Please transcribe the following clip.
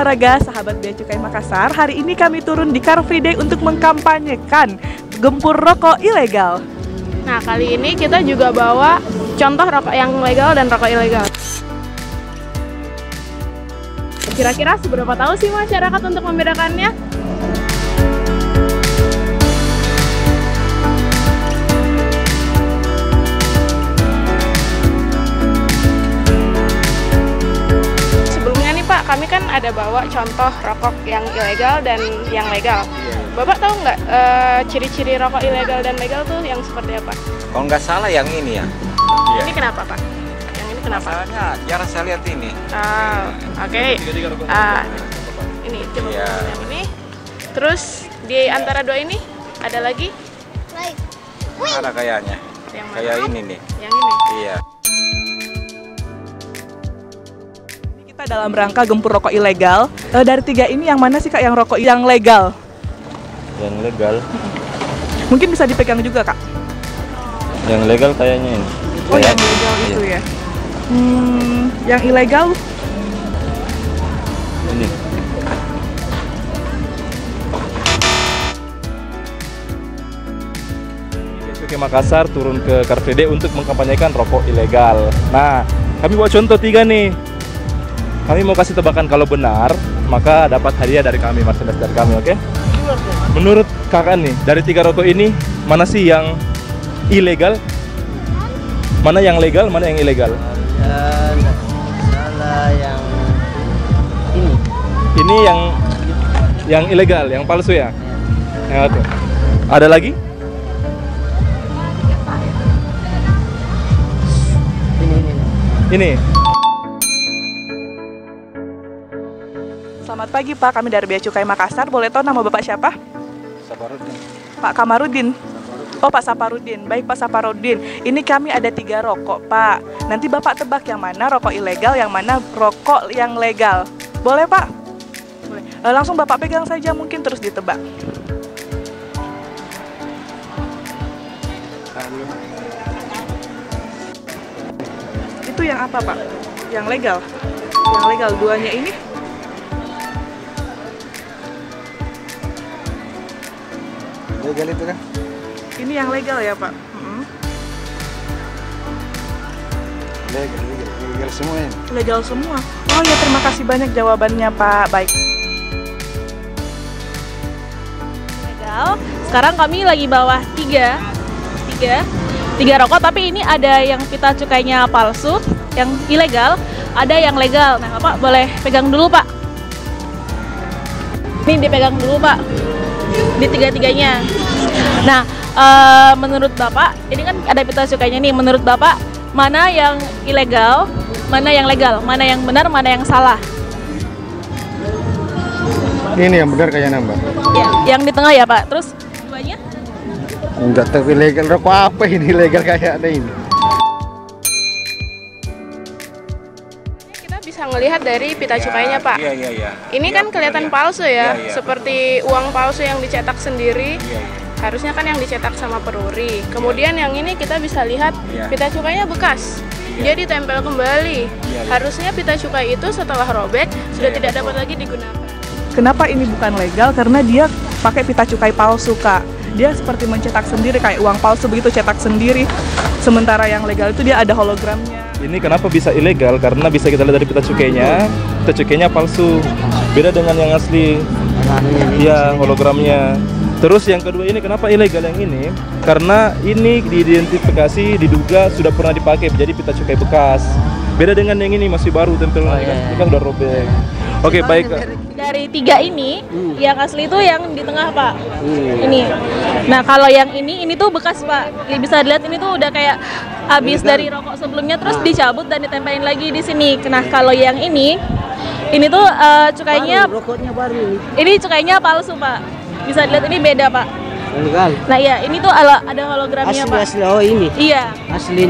olahraga, sahabat Bea Cukai Makassar. Hari ini kami turun di Car Free Day untuk mengkampanyekan gempur rokok ilegal. Nah, kali ini kita juga bawa contoh rokok yang legal dan rokok ilegal. Kira-kira seberapa tahu sih masyarakat untuk membedakannya? Kami kan ada bawa contoh rokok yang ilegal dan yang legal. Bapak tahu nggak ciri-ciri rokok ilegal dan legal tuh yang seperti apa? Kalau nggak salah yang ini ya. Ini kenapa Pak? Yang ini kenapa? Masalahnya jarang saya lihat ini. Oke. Ini coba yang ini. Terus di antara dua ini ada lagi? Ada kayaknya. Yang mana? Kayak ini nih. Yang ini? Iya. Kita dalam rangka gempur rokok ilegal. Dari tiga ini yang mana sih Kak yang rokok yang legal? Yang legal. Mungkin bisa dipegang juga Kak. Yang legal kayaknya ini. Oh, yang legal itu ya. Yang ilegal? Ini. Bea Cukai Makassar turun ke Car Free Day untuk mengkampanyekan rokok ilegal. Nah, kami buat contoh 3 nih. Kami mau kasih tebakan kalau benar, maka dapat hadiah dari kami, merchandise dari kami, oke? Menurut kakak nih, dari 3 rokok ini, mana sih yang ilegal? Mana yang legal, mana yang ilegal? Salah yang ini. Ini yang ilegal, yang palsu ya? Ya, oke. Ada lagi? Ini. Selamat pagi Pak, kami dari Bea Cukai Makassar. Boleh tahu nama Bapak siapa? Saparudin. Pak Kamarudin. Oh, Pak Saparudin. Baik Pak Saparudin. Ini kami ada 3 rokok Pak. Nanti Bapak tebak yang mana rokok ilegal, yang mana rokok yang legal. Boleh Pak? Boleh. Langsung Bapak pegang saja mungkin terus ditebak. Itu yang apa Pak? Yang legal? Yang legal duanya ini? Legal itu kan? Ini yang legal ya Pak? Legal semua ini. Legal semua. Oh ya, terima kasih banyak jawabannya Pak. Baik. Legal. Sekarang kami lagi bawa tiga rokok, tapi ini ada yang pita cukainya palsu, yang ilegal, ada yang legal. Nah, Bapak boleh pegang dulu Pak. Ini dipegang dulu Pak. Di tiga-tiganya. Nah, menurut Bapak, ini kan ada pita cukainya nih. Menurut Bapak, mana yang ilegal, mana yang legal, mana yang benar, mana yang salah? Ini yang benar kayaknya Mbak. Ya, yang di tengah ya Pak. Terus duanya? Enggak tahu ilegal rokok apa ini legal kayak ada ini. Kita bisa ngelihat dari pita cukainya Pak. Iya. Ini kan kelihatan palsu ya, seperti uang palsu yang dicetak sendiri. Iya. Harusnya kan yang dicetak sama peruri. Kemudian yang ini kita bisa lihat pita cukainya bekas. Dia ditempel kembali. Harusnya pita cukai itu setelah robek sudah tidak dapat lagi digunakan. Kenapa ini bukan legal? Karena dia pakai pita cukai palsu Kak. Dia seperti mencetak sendiri kayak uang palsu begitu, cetak sendiri. Sementara yang legal itu dia ada hologramnya. Ini kenapa bisa ilegal? Karena bisa kita lihat dari pita cukainya palsu. Beda dengan yang asli. Iya, hologramnya. Terus yang kedua ini kenapa ilegal yang ini? Karena ini diidentifikasi, diduga sudah pernah dipakai jadi pita cukai bekas. Beda dengan yang ini masih baru tempelnya, ini kan udah robek. Oke, baik. Dari 3 ini, yang asli itu yang di tengah Pak. Ini. Nah, kalau yang ini tuh bekas Pak. Bisa dilihat ini tuh udah kayak habis dari rokok sebelumnya terus dicabut dan ditempelin lagi di sini. Nah, kalau yang ini tuh cukainya Rokoknya baru ini. Ini cukainya palsu Pak. Bisa dilihat ini beda Pak. Legal. Nah, iya, ini tuh ada hologramnya Pak. Asli, oh ini. Iya. Asli.